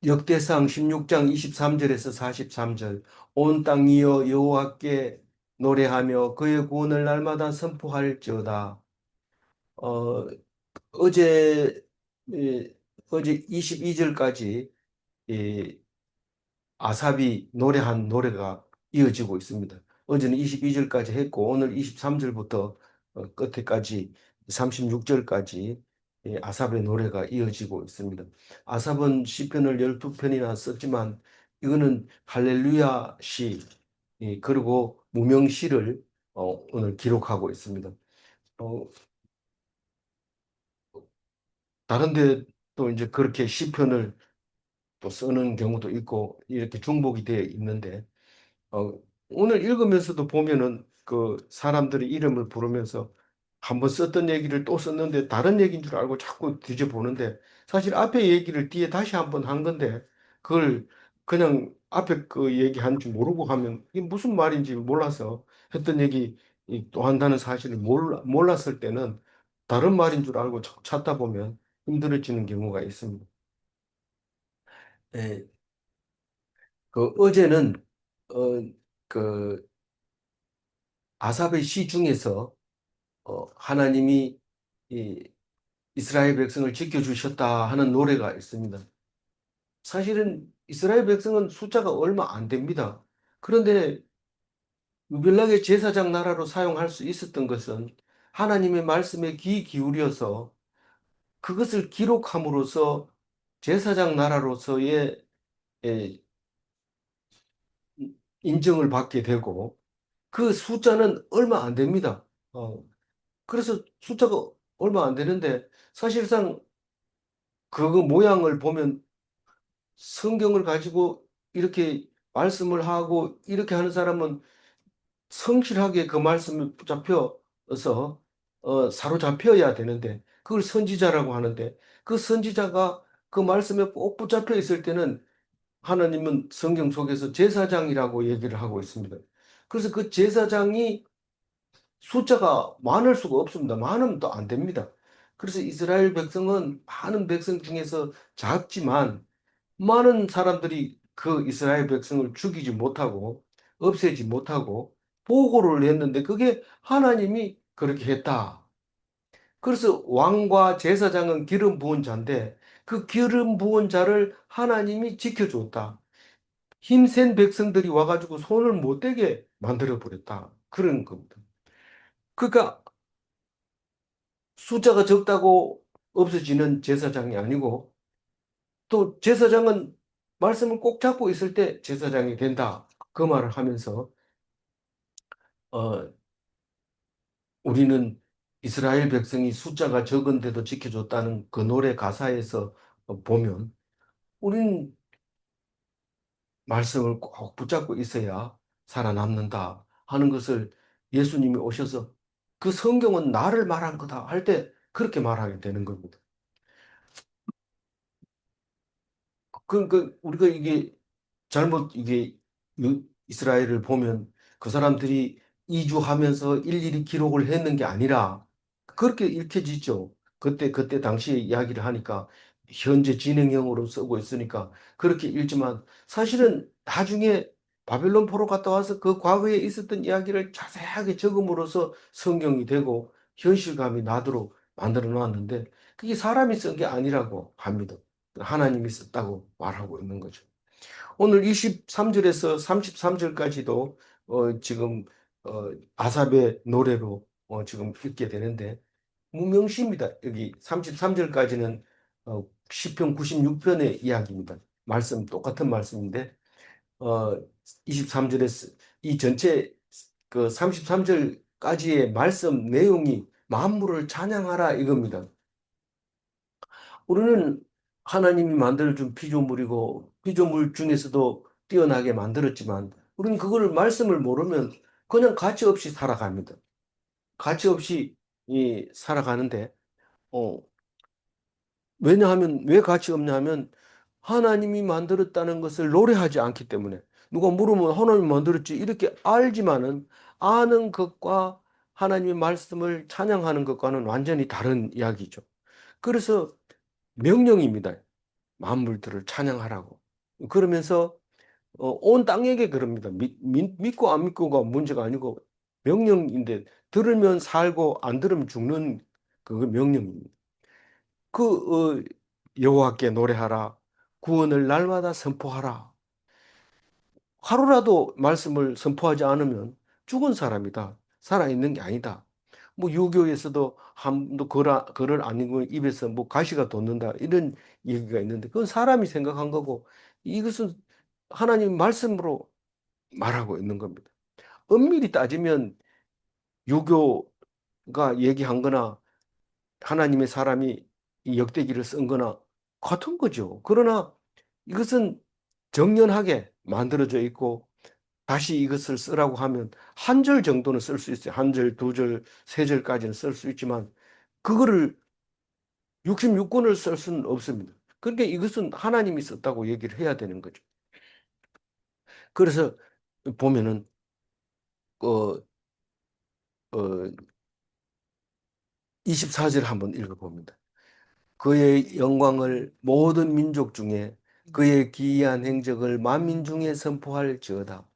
역대상 16장 23절에서 43절. 온 땅이여 여호와께 노래하며 그의 구원을 날마다 선포할지어다. 어, 어제 예, 어제 22절까지 아삽이 노래한 노래가 이어지고 있습니다. 어제는 22절까지 했고 오늘 23절부터 끝에까지 36절까지 아삽의 노래가 이어지고 있습니다. 아삽은 시편을 12편이나 썼지만 이거는 할렐루야 시 그리고 무명시를 오늘 기록하고 있습니다. 어, 다른 데 또 이제 그렇게 시편을 또 쓰는 경우도 있고 이렇게 중복이 되어 있는데 어, 오늘 읽으면서도 보면은 그 사람들의 이름을 부르면서 한번 썼던 얘기를 또 썼는데 다른 얘기인 줄 알고 자꾸 뒤져보는데 사실 앞에 얘기를 뒤에 다시 한번 한 건데 그걸 그냥 앞에 그 얘기한 줄 모르고 하면 이게 무슨 말인지 몰라서 했던 얘기 또 한다는 사실을 몰랐을 때는 다른 말인 줄 알고 자꾸 찾다 보면 힘들어지는 경우가 있습니다. 예, 그 어제는 어, 그 아삽의 시 중에서 하나님이 이 이스라엘 백성을 지켜주셨다 하는 노래가 있습니다. 사실은 이스라엘 백성은 숫자가 얼마 안 됩니다. 그런데 유별나게 제사장 나라로 사용할 수 있었던 것은 하나님의 말씀에 귀 기울여서 그것을 기록함으로써 제사장 나라로서의 에, 인정을 받게 되고 그 숫자는 얼마 안 됩니다. 그래서 숫자가 얼마 안 되는데 사실상 그 모양을 보면 성경을 가지고 이렇게 말씀을 하고 이렇게 하는 사람은 성실하게 그 말씀을 붙잡혀서 사로잡혀야 되는데 그걸 선지자라고 하는데 그 선지자가 그 말씀에 꼭 붙잡혀 있을 때는 하나님은 성경 속에서 제사장이라고 얘기를 하고 있습니다. 그래서 그 제사장이 숫자가 많을 수가 없습니다. 많으면 또 안 됩니다. 그래서 이스라엘 백성은 많은 백성 중에서 작지만 많은 사람들이 그 이스라엘 백성을 죽이지 못하고 없애지 못하고 보고를 했는데 그게 하나님이 그렇게 했다. 그래서 왕과 제사장은 기름 부은 자인데 그 기름 부은 자를 하나님이 지켜줬다. 힘센 백성들이 와가지고 손을 못 대게 만들어 버렸다. 그런 겁니다. 그러니까 숫자가 적다고 없어지는 제사장이 아니고 또 제사장은 말씀을 꼭 잡고 있을 때 제사장이 된다. 그 말을 하면서 어, 우리는 이스라엘 백성이 숫자가 적은데도 지켜줬다는 그 노래 가사에서 보면 우리는 말씀을 꼭 붙잡고 있어야 살아남는다 하는 것을 예수님이 오셔서 그 성경은 나를 말한 거다 할 때 그렇게 말하게 되는 겁니다. 그러니까 우리가 이게 잘못 이게 이스라엘을 보면 그 사람들이 이주하면서 일일이 기록을 했는 게 아니라 그렇게 읽혀지죠. 그때 당시에 이야기를 하니까 현재 진행형으로 쓰고 있으니까 그렇게 읽지만 사실은 나중에 바벨론 포로 갔다 와서 그 과거에 있었던 이야기를 자세하게 적음으로써 성경이 되고 현실감이 나도록 만들어 놨는데 그게 사람이 쓴 게 아니라고 합니다. 하나님이 썼다고 말하고 있는 거죠. 오늘 23절에서 33절까지도 지금 아삽의 노래로 지금 읽게 되는데 무명시입니다. 여기 33절까지는 시편 96편의 이야기입니다. 말씀 똑같은 말씀인데 23절에서 이 전체 그 33절까지의 말씀 내용이 만물을 찬양하라 이겁니다. 우리는 하나님이 만들어준 피조물이고 피조물 중에서도 뛰어나게 만들었지만 우리는 그거를 말씀을 모르면 그냥 가치 없이 살아갑니다. 가치 없이 살아가는데 어, 왜냐하면 왜 가치 없냐면 하나님이 만들었다는 것을 노래하지 않기 때문에 누가 물으면 하나님이 만들었지 이렇게 알지만은 아는 것과 하나님의 말씀을 찬양하는 것과는 완전히 다른 이야기죠. 그래서 명령입니다. 만물들을 찬양하라고. 그러면서 온 땅에게 그럽니다. 믿고 안 믿고가 문제가 아니고 명령인데 들으면 살고 안 들으면 죽는 그 명령입니다. 그 여호와께 노래하라. 구원을 날마다 선포하라. 하루라도 말씀을 선포하지 않으면 죽은 사람이다. 살아있는 게 아니다. 뭐 유교에서도 한도 글을 안 읽으면 입에서 뭐 가시가 돋는다. 이런 얘기가 있는데 그건 사람이 생각한 거고 이것은 하나님 말씀으로 말하고 있는 겁니다. 엄밀히 따지면 유교가 얘기한 거나 하나님의 사람이 이 역대기를 쓴 거나 같은 거죠. 그러나 이것은 정연하게 만들어져 있고 다시 이것을 쓰라고 하면 한 절 정도는 쓸 수 있어요. 한 절, 두 절, 세 절까지는 쓸 수 있지만 그거를 66권을 쓸 수는 없습니다. 그러니까 이것은 하나님이 썼다고 얘기를 해야 되는 거죠. 그래서 보면은 어, 어, 24절 한번 읽어봅니다. 그의 영광을 모든 민족 중에 그의 기이한 행적을 만민 중에 선포할지어다.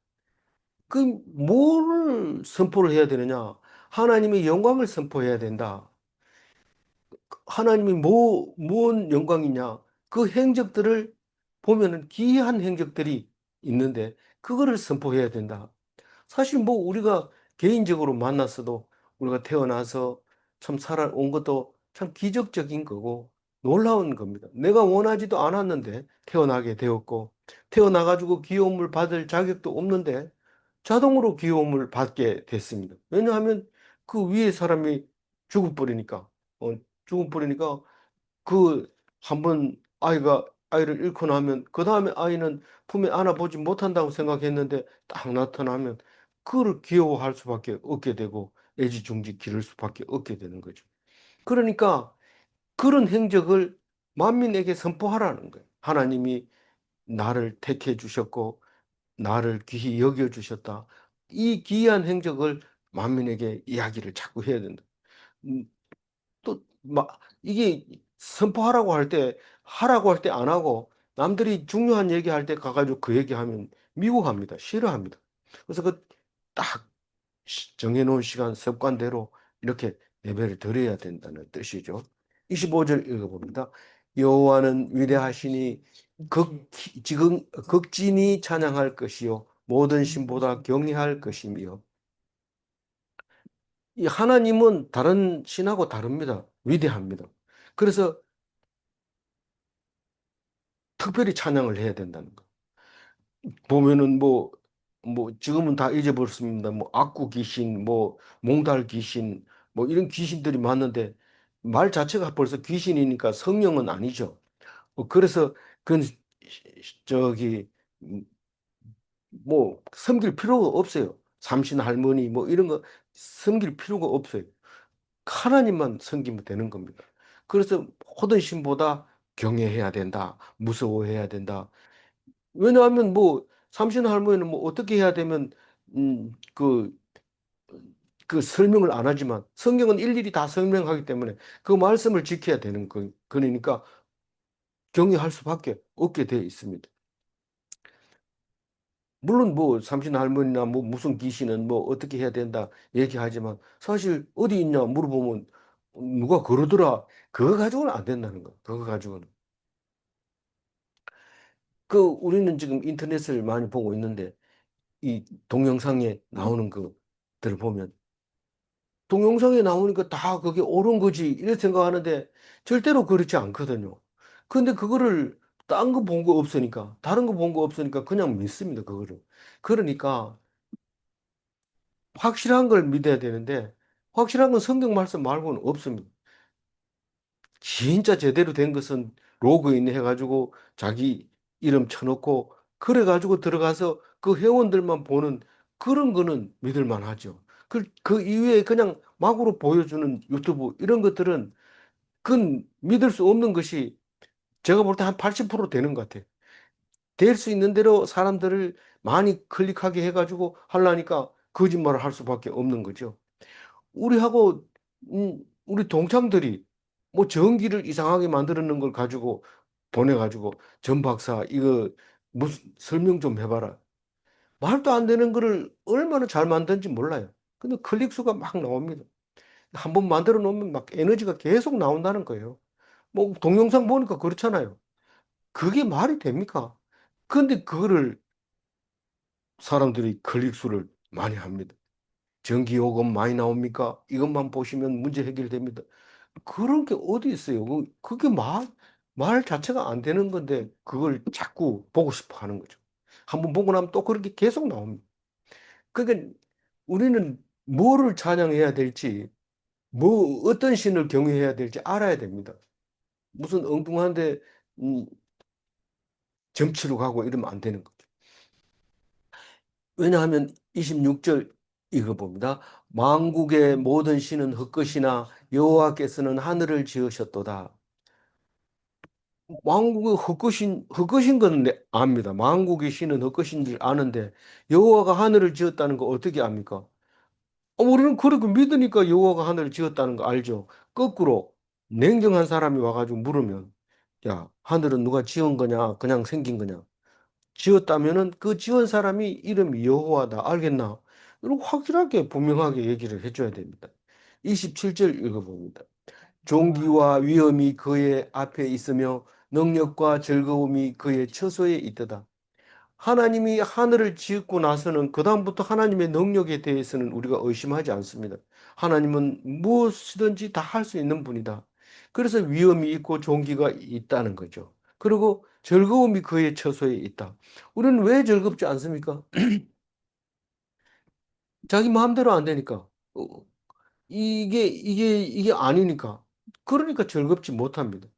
그 뭐를 선포를 해야 되느냐? 하나님의 영광을 선포해야 된다. 하나님이 뭔 영광이냐? 그 행적들을 보면은 기이한 행적들이 있는데 그거를 선포해야 된다. 사실 뭐 우리가 개인적으로 만났어도 우리가 태어나서 참 살아온 것도 참 기적적인 거고 놀라운 겁니다. 내가 원하지도 않았는데 태어나게 되었고 태어나가지고 귀여움을 받을 자격도 없는데 자동으로 귀여움을 받게 됐습니다. 왜냐하면 그 위에 사람이 죽어버리니까 어, 죽어버리니까 그 한번 아이를 잃고 나면 그 다음에 아이는 품에 안아보지 못한다고 생각했는데 딱 나타나면 그를 귀여워할 수밖에 없게 되고 애지중지 기를 수밖에 없게 되는 거죠. 그러니까 그런 행적을 만민에게 선포하라는 거예요. 하나님이 나를 택해 주셨고 나를 귀히 여겨 주셨다. 이 기이한 행적을 만민에게 이야기를 자꾸 해야 된다. 음, 또 이게 선포하라고 할 때 하라고 할 때 안 하고 남들이 중요한 얘기할 때 가가지고 그 얘기하면 미워합니다. 싫어합니다. 그래서 그 딱 정해놓은 시간 습관대로 이렇게 예배를 드려야 된다는 뜻이죠. 25절 읽어봅니다. 여호와는 위대하시니 지금 극진히 찬양할 것이요 모든 신보다 경외할 것이며 이 하나님은 다른 신하고 다릅니다. 위대합니다. 그래서 특별히 찬양을 해야 된다는 거. 보면은 뭐 지금은 다 잊어버렸습니다. 뭐 악구 귀신, 뭐 몽달 귀신, 뭐 이런 귀신들이 많은데 말 자체가 벌써 귀신이니까 성령은 아니죠. 그래서 그 저기 음, 뭐 섬길 필요가 없어요. 삼신 할머니 뭐 이런 거 섬길 필요가 없어요. 하나님만 섬기면 되는 겁니다. 그래서 모든 신보다 경외해야 된다. 무서워해야 된다. 왜냐하면 뭐 삼신 할머니는 뭐 어떻게 해야 되면 그 설명을 안 하지만 성경은 일일이 다 설명하기 때문에 그 말씀을 지켜야 되는 거 그러니까 경외할 수밖에 없게 되어 있습니다. 물론 뭐 삼신 할머니나 뭐 무슨 귀신은 뭐 어떻게 해야 된다 얘기하지만 사실 어디 있냐 물어보면 누가 그러더라 그거 가지고는 안 된다는 거. 그거 가지고는 그 우리는 지금 인터넷을 많이 보고 있는데 이 동영상에 나오는 것들을 보면 동영상에 나오니까 다 그게 옳은 거지 이렇게 생각하는데 절대로 그렇지 않거든요. 근데 그거를 딴 거 본 거 없으니까 다른 거 본 거 없으니까 그냥 믿습니다 그거를. 그러니까 확실한 걸 믿어야 되는데 확실한 건 성경 말씀 말고는 없습니다. 진짜 제대로 된 것은 로그인 해가지고 자기 이름 쳐놓고 그래가지고 들어가서 그 회원들만 보는 그런 거는 믿을 만하죠. 그 이외에 그냥 막으로 보여주는 유튜브 이런 것들은 그건 믿을 수 없는 것이 제가 볼 때 한 80% 되는 것 같아요. 될 수 있는 대로 사람들을 많이 클릭하게 해가지고 하려니까 거짓말을 할 수밖에 없는 거죠. 우리하고 우리 동창들이 뭐 전기를 이상하게 만들었는 걸 가지고 보내가지고 전 박사 이거 무슨 설명 좀 해봐라. 말도 안 되는 거를 얼마나 잘 만든지 몰라요. 근데 클릭 수가 막 나옵니다. 한번 만들어 놓으면 막 에너지가 계속 나온다는 거예요. 뭐 동영상 보니까 그렇잖아요. 그게 말이 됩니까? 근데 그거를 사람들이 클릭 수를 많이 합니다. 전기요금 많이 나옵니까? 이것만 보시면 문제 해결됩니다. 그런 게 어디 있어요? 그게 말 자체가 안 되는 건데 그걸 자꾸 보고 싶어 하는 거죠. 한번 보고 나면 또 그렇게 계속 나옵니다. 그러니까 우리는 뭐를 찬양해야 될지, 뭐 어떤 신을 경외해야 될지 알아야 됩니다. 무슨 엉뚱한데 음, 정치로 가고 이러면 안 되는 거죠. 왜냐하면 26절 이거 봅니다. 만국의 모든 신은 헛것이나 여호와께서는 하늘을 지으셨도다. 만국의 헛것인 건 압니다. 만국의 신은 헛것인 줄 아는데 여호와가 하늘을 지었다는 거 어떻게 압니까? 우리는 그렇게 믿으니까 여호와가 하늘을 지었다는 거 알죠. 거꾸로 냉정한 사람이 와가지고 물으면 야, 하늘은 누가 지은 거냐? 그냥 생긴 거냐? 지었다면은 그 지은 사람이 이름이 여호와다. 알겠나? 이런 확실하게 분명하게 얘기를 해줘야 됩니다. 27절 읽어봅니다. 존귀와 위엄이 그의 앞에 있으며 능력과 즐거움이 그의 처소에 있도다. 하나님이 하늘을 지었고 나서는 그다음부터 하나님의 능력에 대해서는 우리가 의심하지 않습니다. 하나님은 무엇이든지 다 할 수 있는 분이다. 그래서 위엄이 있고 존귀가 있다는 거죠. 그리고 즐거움이 그의 처소에 있다. 우리는 왜 즐겁지 않습니까? 자기 마음대로 안 되니까. 이게 아니니까. 그러니까 즐겁지 못합니다.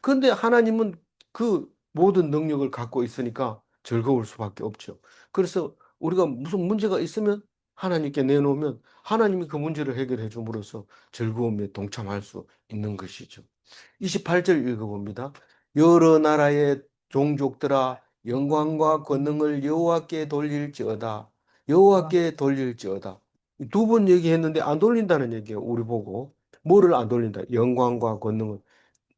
그런데 하나님은 그 모든 능력을 갖고 있으니까 즐거울 수밖에 없죠. 그래서 우리가 무슨 문제가 있으면 하나님께 내놓으면 하나님이 그 문제를 해결해 줌으로써 즐거움에 동참할 수 있는 것이죠. 28절 읽어봅니다. 여러 나라의 종족들아 영광과 권능을 여호와께 돌릴지어다. 여호와께 돌릴지어다. 두 번 얘기했는데 안 돌린다는 얘기예요. 우리 보고. 뭐를 안 돌린다? 영광과 권능을.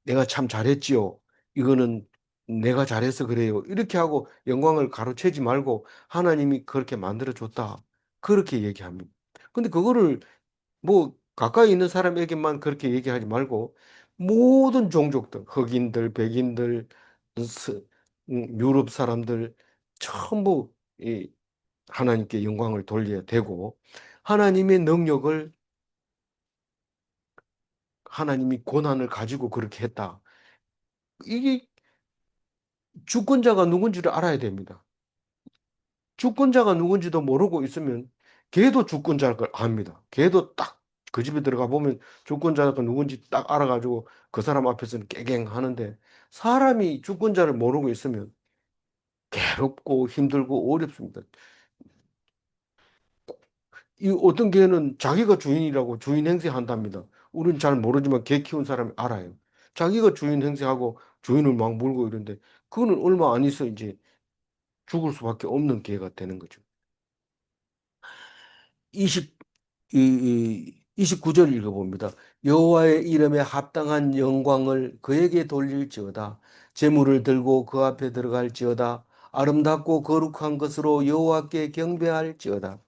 내가 참 잘했지요. 이거는 내가 잘해서 그래요. 이렇게 하고 영광을 가로채지 말고 하나님이 그렇게 만들어줬다. 그렇게 얘기합니다. 근데 그거를 뭐 가까이 있는 사람에게만 그렇게 얘기하지 말고 모든 종족들, 흑인들, 백인들, 스- 유럽 사람들 전부 이 하나님께 영광을 돌려야 되고 하나님의 능력을 하나님이 고난을 가지고 그렇게 했다. 이게 주권자가 누군지를 알아야 됩니다. 주권자가 누군지도 모르고 있으면 걔도 주권자일 걸 압니다. 걔도 딱 그 집에 들어가 보면 주권자가 누군지 딱 알아가지고 그 사람 앞에서는 깨갱 하는데 사람이 주권자를 모르고 있으면 괴롭고 힘들고 어렵습니다. 이 어떤 개는 자기가 주인이라고 주인 행세한답니다. 우리는 잘 모르지만 개 키운 사람이 알아요. 자기가 주인 행세하고 주인을 막 물고 이런데 그거는 얼마 안 있어 이제 죽을 수밖에 없는 개가 되는 거죠. 20, 29절 읽어봅니다. 여호와의 이름에 합당한 영광을 그에게 돌릴지어다. 재물을 들고 그 앞에 들어갈지어다. 아름답고 거룩한 것으로 여호와께 경배할지어다.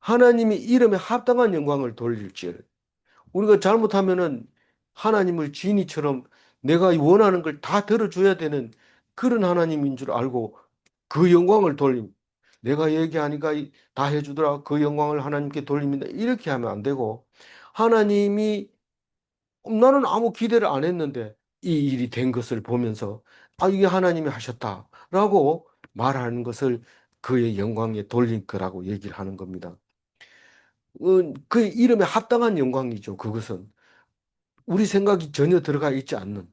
하나님이 이름에 합당한 영광을 돌릴지어다. 우리가 잘못하면은 하나님을 지니처럼 내가 원하는 걸 다 들어줘야 되는 그런 하나님인 줄 알고 그 영광을 돌림. 내가 얘기하니까 다 해주더라. 그 영광을 하나님께 돌립니다. 이렇게 하면 안 되고 하나님이 나는 아무 기대를 안 했는데 이 일이 된 것을 보면서 이게 하나님이 하셨다라고 말하는 것을 그의 영광에 돌린 거라고 얘기를 하는 겁니다. 그 이름에 합당한 영광이죠. 그것은 우리 생각이 전혀 들어가 있지 않는.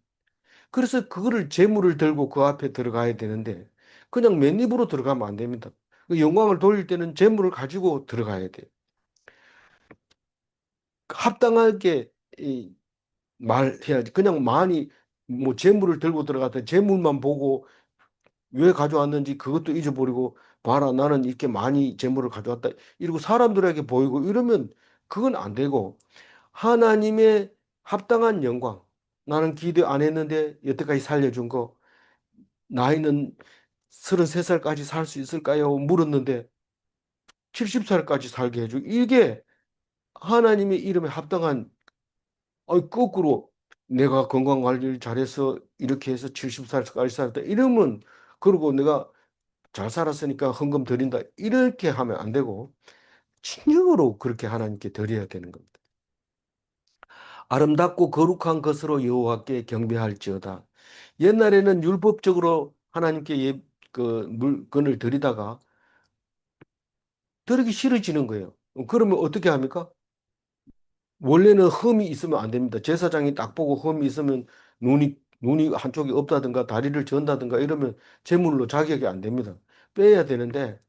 그래서 그거를 재물을 들고 그 앞에 들어가야 되는데 그냥 맨입으로 들어가면 안 됩니다. 그 영광을 돌릴 때는 재물을 가지고 들어가야 돼요. 합당하게 말해야지. 그냥 많이 뭐 재물을 들고 들어갔다 재물만 보고 왜 가져왔는지 그것도 잊어버리고 봐라 나는 이렇게 많이 재물을 가져왔다 이러고 사람들에게 보이고 이러면 그건 안 되고 하나님의 합당한 영광 나는 기대 안 했는데 여태까지 살려준 거, 나이는 33살까지 살 수 있을까요? 물었는데 70살까지 살게 해주고, 이게 하나님의 이름에 합당한, 거꾸로 내가 건강 관리를 잘해서 이렇게 해서 70살까지 살았다. 이러면, 그리고 내가 잘 살았으니까 헌금 드린다. 이렇게 하면 안 되고, 진정으로 그렇게 하나님께 드려야 되는 겁니다. 아름답고 거룩한 것으로 여호와께 경배할지어다. 옛날에는 율법적으로 하나님께 그 물건을 드리다가 드리기 싫어지는 거예요. 그러면 어떻게 합니까? 원래는 흠이 있으면 안 됩니다. 제사장이 딱 보고 흠이 있으면 눈이 한쪽이 없다든가 다리를 전다든가 이러면 제물로 자격이 안 됩니다. 빼야 되는데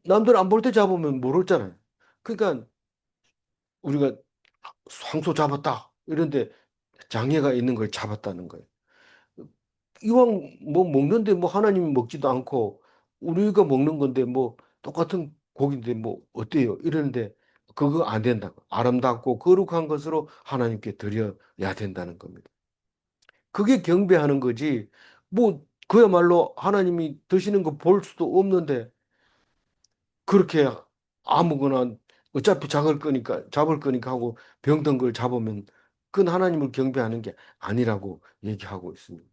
남들 안 볼 때 잡으면 모르잖아요. 그러니까 우리가 황소 잡았다 이런데 장애가 있는 걸 잡았다는 거예요. 이왕 뭐 먹는데 뭐 하나님이 먹지도 않고 우리가 먹는 건데 뭐 똑같은 고기인데 뭐 어때요? 이러는데 그거 안 된다고. 아름답고 거룩한 것으로 하나님께 드려야 된다는 겁니다. 그게 경배하는 거지. 뭐 그야말로 하나님이 드시는 거 볼 수도 없는데 그렇게 아무거나 어차피 잡을 거니까 하고 병든 걸 잡으면 그건 하나님을 경배하는 게 아니라고 얘기하고 있습니다.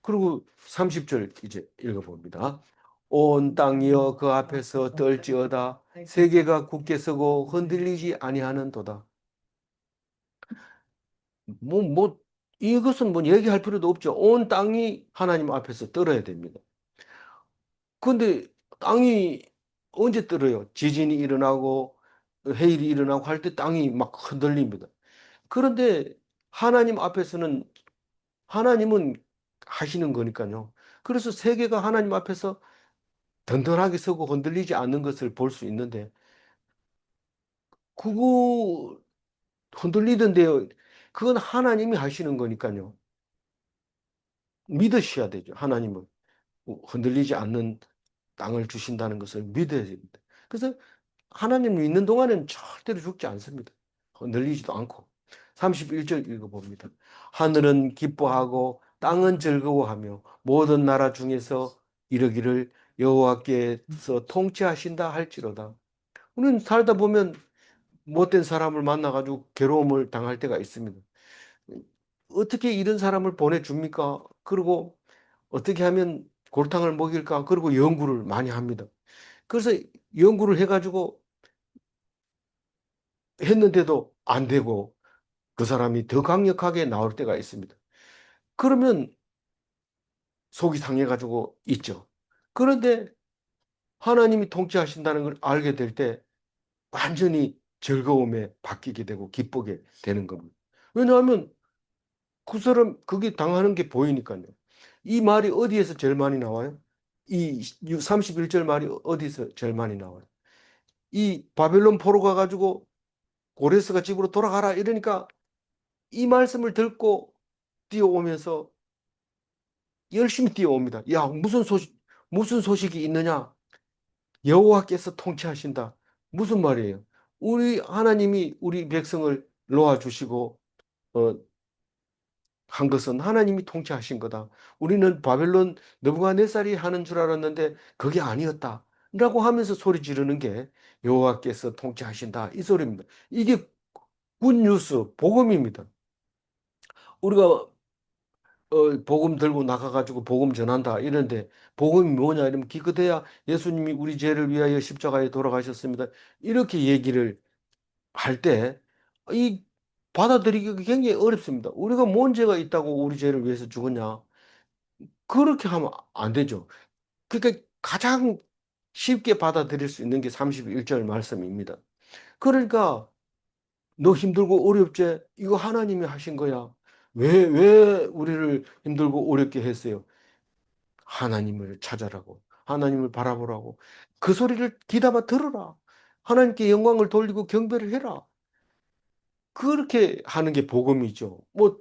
그리고 30절 이제 읽어봅니다. 온 땅이여 그 앞에서 떨지어다 세계가 굳게 서고 흔들리지 아니하는도다. 이것은 뭐 얘기할 필요도 없죠. 온 땅이 하나님 앞에서 떨어야 됩니다. 근데 땅이 언제 떨어요? 지진이 일어나고 해일이 일어나고 할 때 땅이 막 흔들립니다. 그런데 하나님 앞에서는 하나님은 하시는 거니까요. 그래서 세계가 하나님 앞에서 든든하게 서고 흔들리지 않는 것을 볼 수 있는데 그거 흔들리던데요. 그건 하나님이 하시는 거니까요. 믿으셔야 되죠. 하나님은 흔들리지 않는 땅을 주신다는 것을 믿어야 됩니다. 그래서 하나님 믿는 동안은 절대로 죽지 않습니다. 흔들리지도 않고. 31절 읽어봅니다. 하늘은 기뻐하고 땅은 즐거워하며 모든 나라 중에서 이르기를 여호와께서 통치하신다 할지로다. 우리는 살다 보면 못된 사람을 만나가지고 괴로움을 당할 때가 있습니다. 어떻게 이런 사람을 보내줍니까? 그리고 어떻게 하면 골탕을 먹일까? 그리고 연구를 많이 합니다. 그래서 연구를 해가지고 했는데도 안 되고 그 사람이 더 강력하게 나올 때가 있습니다. 그러면 속이 상해가지고 있죠. 그런데 하나님이 통치하신다는 걸 알게 될 때 완전히 즐거움에 바뀌게 되고 기쁘게 되는 겁니다. 왜냐하면 그 사람 그게 당하는 게 보이니까요. 이 말이 어디에서 제일 많이 나와요? 이 31절 말이 어디서 제일 많이 나와요? 이 바벨론 포로 가가지고 고레스가 집으로 돌아가라 이러니까 이 말씀을 듣고 뛰어오면서 열심히 뛰어옵니다. 야, 무슨 소식이 있느냐? 여호와께서 통치하신다. 무슨 말이에요? 우리 하나님이 우리 백성을 놓아주시고 어, 한 것은 하나님이 통치하신 거다. 우리는 바벨론 느부갓네살이 하는 줄 알았는데 그게 아니었다. 라고 하면서 소리 지르는 게 여호와께서 통치하신다. 이 소리입니다. 이게 굿뉴스, 복음입니다. 우리가 복음 들고 나가가지고 복음 전한다 이런데 복음이 뭐냐 이러면 기껏해야 예수님이 우리 죄를 위하여 십자가에 돌아가셨습니다. 이렇게 얘기를 할 때 이 받아들이기가 굉장히 어렵습니다. 우리가 뭔 죄가 있다고 우리 죄를 위해서 죽었냐? 그렇게 하면 안 되죠. 그러니까 가장 쉽게 받아들일 수 있는 게 31절 말씀입니다. 그러니까 너 힘들고 어렵지? 이거 하나님이 하신 거야. 왜 우리를 힘들고 어렵게 했어요? 하나님을 찾아라고. 하나님을 바라보라고. 그 소리를 귀담아 들으라. 하나님께 영광을 돌리고 경배를 해라. 그렇게 하는 게 복음이죠. 뭐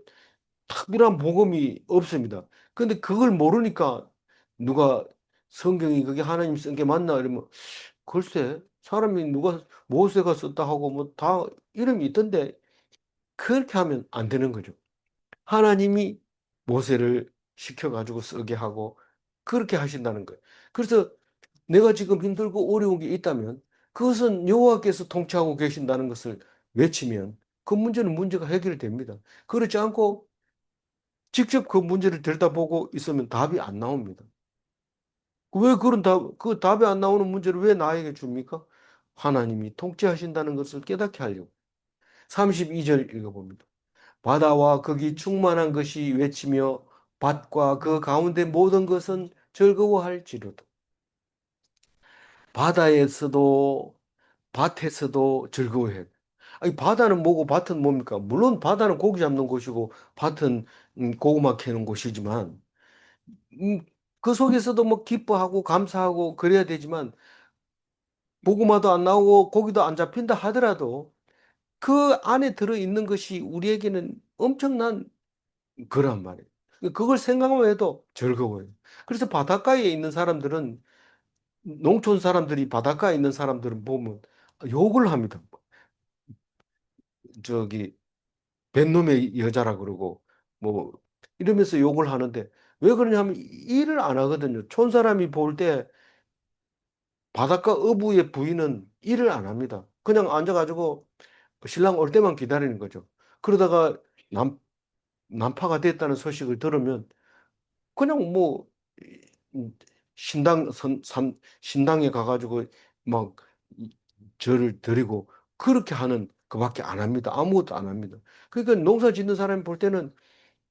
특별한 복음이 없습니다. 근데 그걸 모르니까 누가 성경이 그게 하나님 쓴 게 맞나 이러면 글쎄 사람이 누가 모세가 썼다 하고 뭐 다 이름이 있던데 그렇게 하면 안 되는 거죠. 하나님이 모세를 시켜가지고 쓰게 하고 그렇게 하신다는 거예요. 그래서 내가 지금 힘들고 어려운 게 있다면 그것은 여호와께서 통치하고 계신다는 것을 외치면 그 문제는 문제가 해결됩니다. 그렇지 않고 직접 그 문제를 들여다보고 있으면 답이 안 나옵니다. 왜 그런 그 답이 안 나오는 문제를 왜 나에게 줍니까? 하나님이 통치하신다는 것을 깨닫게 하려고. 32절 읽어봅니다. 바다와 거기 충만한 것이 외치며 밭과 그 가운데 모든 것은 즐거워할지로다. 바다에서도 밭에서도 즐거워해. 아니, 바다는 뭐고 밭은 뭡니까? 물론 바다는 고기 잡는 곳이고 밭은 고구마 캐는 곳이지만 음, 그 속에서도 뭐 기뻐하고 감사하고 그래야 되지만 고구마도 안 나오고 고기도 안 잡힌다 하더라도 그 안에 들어 있는 것이 우리에게는 엄청난 거란 말이에요. 그걸 생각만 해도 즐거워요. 그래서 바닷가에 있는 사람들은 농촌 사람들이 바닷가에 있는 사람들은 보면 욕을 합니다. 저기 뱃놈의 여자라 그러고 뭐 이러면서 욕을 하는데 왜 그러냐면 일을 안 하거든요. 촌 사람이 볼 때 바닷가 어부의 부인은 일을 안 합니다. 그냥 앉아가지고 신랑 올 때만 기다리는 거죠. 그러다가 남, 난파가 됐다는 소식을 들으면 그냥 뭐 신당에 가가지고 막 절을 드리고 그렇게 하는 그밖에 안 합니다. 아무것도 안 합니다. 그러니까 농사 짓는 사람이 볼 때는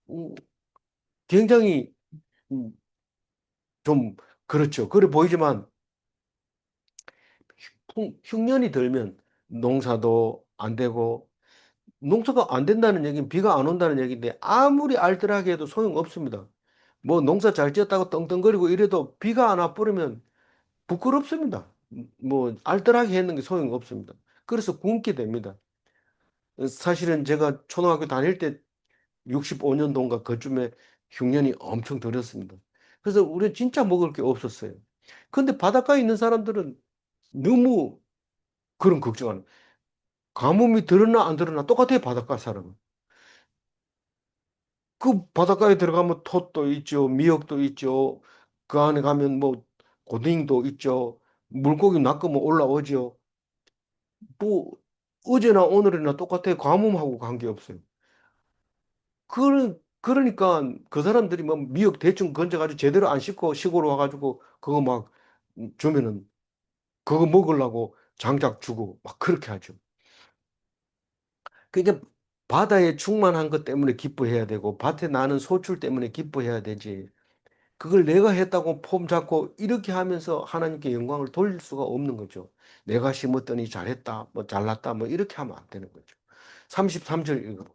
음, 굉장히 음, 좀 그렇죠. 그래 보이지만 흉년이 들면 농사도 안 되고 농사가 안 된다는 얘기는 비가 안 온다는 얘기인데 아무리 알뜰하게 해도 소용없습니다. 뭐 농사 잘 지었다고 떵떵거리고 이래도 비가 안 와버리면 부끄럽습니다. 뭐 알뜰하게 했는 게 소용없습니다. 그래서 굶게 됩니다. 사실은 제가 초등학교 다닐 때 65년도인가 그쯤에 흉년이 엄청 들었습니다. 그래서 우리 진짜 먹을 게 없었어요. 근데 바닷가에 있는 사람들은 너무 그런 걱정 안 해요. 가뭄이 들었나 안 들었나 똑같아요, 바닷가 사람은. 그 바닷가에 들어가면 톳도 있죠, 미역도 있죠, 그 안에 가면 뭐 고등도 있죠, 물고기 낚으면 올라오죠. 뭐 어제나 오늘이나 똑같아요. 가뭄하고 관계없어요. 그러니까 그 사람들이 뭐 미역 대충 건져가지고 제대로 안 씻고 시골 와가지고 그거 막 주면은 그거 먹으려고 장작 주고 막 그렇게 하죠. 그러니까 바다에 충만한 것 때문에 기뻐해야 되고 밭에 나는 소출 때문에 기뻐해야 되지. 그걸 내가 했다고 폼 잡고 이렇게 하면서 하나님께 영광을 돌릴 수가 없는 거죠. 내가 심었더니 잘했다, 뭐 잘났다, 뭐 이렇게 하면 안 되는 거죠. 33절 읽어.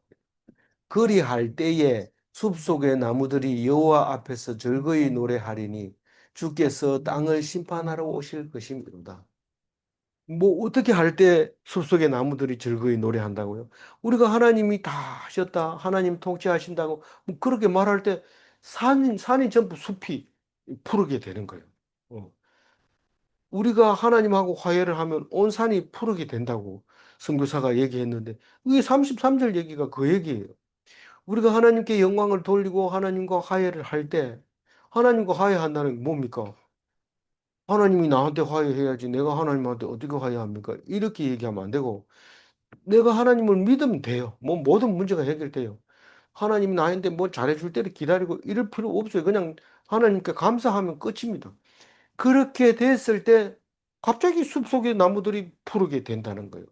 그리할 때에 숲속의 나무들이 여호와 앞에서 즐거이 노래하리니 주께서 땅을 심판하러 오실 것입니다. 뭐 어떻게 할 때 숲속의 나무들이 즐거이 노래한다고요? 우리가 하나님이 다 하셨다, 하나님 통치하신다고 뭐 그렇게 말할 때 산이 전부 숲이 푸르게 되는 거예요. 어. 우리가 하나님하고 화해를 하면 온 산이 푸르게 된다고 선교사가 얘기했는데 이게 33절 얘기가 그 얘기예요. 우리가 하나님께 영광을 돌리고 하나님과 화해를 할 때 하나님과 화해한다는 게 뭡니까? 하나님이 나한테 화해해야지 내가 하나님한테 어떻게 화해합니까? 이렇게 얘기하면 안 되고 내가 하나님을 믿으면 돼요. 뭐 모든 문제가 해결돼요. 하나님이 나한테 뭐 잘해줄 때를 기다리고 이럴 필요 없어요. 그냥 하나님께 감사하면 끝입니다. 그렇게 됐을 때 갑자기 숲속의 나무들이 푸르게 된다는 거예요.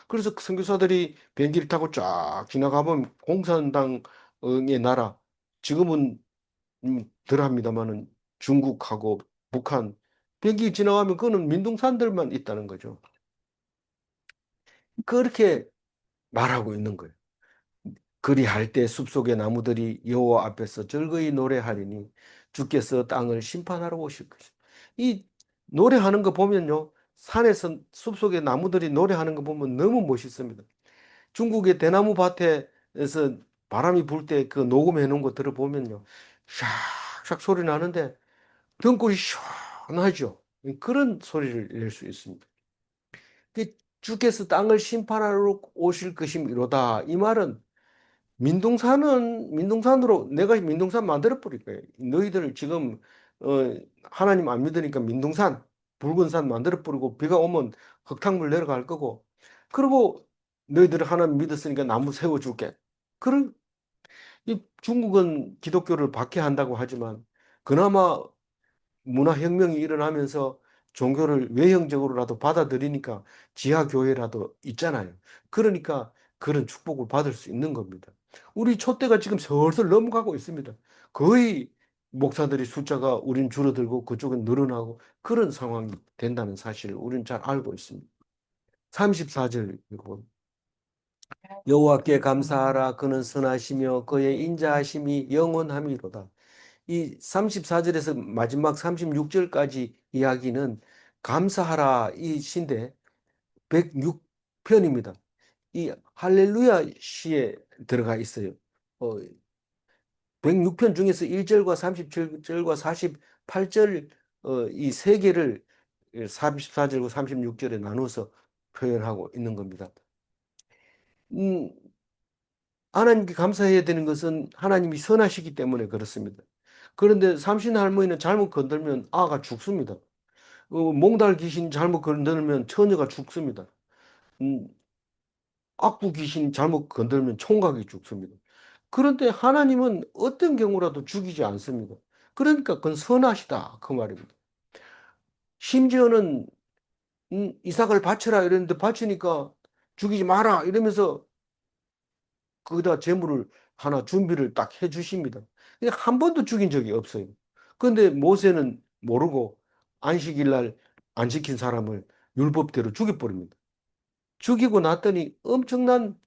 그래서 그 선교사들이 비행기를 타고 쫙 지나가면 공산당의 나라, 지금은 덜합니다만은 중국하고 북한 비행기 지나가면 그거는 민둥산들만 있다는 거죠. 그렇게 말하고 있는 거예요. 그리할 때 숲속의 나무들이 여호와 앞에서 즐거이 노래하리니 주께서 땅을 심판하러 오실 것이다. 이 노래하는 거 보면요. 산에서 숲속의 나무들이 노래하는 거 보면 너무 멋있습니다. 중국의 대나무 밭에서 바람이 불 때 그 녹음해 놓은 거 들어보면요. 샥샥 소리 나는데 등골이 시원하죠. 그런 소리를 낼 수 있습니다. 그 주께서 땅을 심판하러 오실 것이미로다. 이 말은 민둥산으로 내가 민둥산 만들어 버릴 거예요. 너희들 지금 어, 하나님 안 믿으니까 민둥산 붉은 산 만들어 버리고 비가 오면 흙탕물 내려갈 거고 그리고 너희들 하나님 믿었으니까 나무 세워 줄게. 그런 이 중국은 기독교를 박해한다고 하지만 그나마 문화혁명이 일어나면서 종교를 외형적으로라도 받아들이니까 지하교회라도 있잖아요. 그러니까 그런 축복을 받을 수 있는 겁니다. 우리 촛대가 지금 슬슬 넘어가고 있습니다. 거의 목사들이 숫자가 우린 줄어들고 그쪽은 늘어나고 그런 상황이 된다는 사실을 우리는 잘 알고 있습니다. 34절 이거 여호와께 감사하라 그는 선하시며 그의 인자하심이 영원함이로다. 이 34절에서 마지막 36절까지 이야기는 감사하라 이 시인데 106편입니다. 이 할렐루야 시에 들어가 있어요. 106편 중에서 1절과 37절과 48절 이 세 개를 34절과 36절에 나눠서 표현하고 있는 겁니다. 음, 하나님께 감사해야 되는 것은 하나님이 선하시기 때문에 그렇습니다. 그런데 삼신 할머니는 잘못 건들면 아가 죽습니다. 몽달 귀신 잘못 건들면 처녀가 죽습니다. 음, 악부 귀신 잘못 건들면 총각이 죽습니다. 그런데 하나님은 어떤 경우라도 죽이지 않습니다. 그러니까 그건 선하시다 그 말입니다. 심지어는 이삭을 바쳐라 이랬는데 바치니까 죽이지 마라 이러면서 거기다 재물을 하나 준비를 딱 해주십니다. 근데 한 번도 죽인 적이 없어요. 그런데 모세는 모르고 안식일 날 안 지킨 사람을 율법대로 죽여버립니다. 죽이고 났더니 엄청난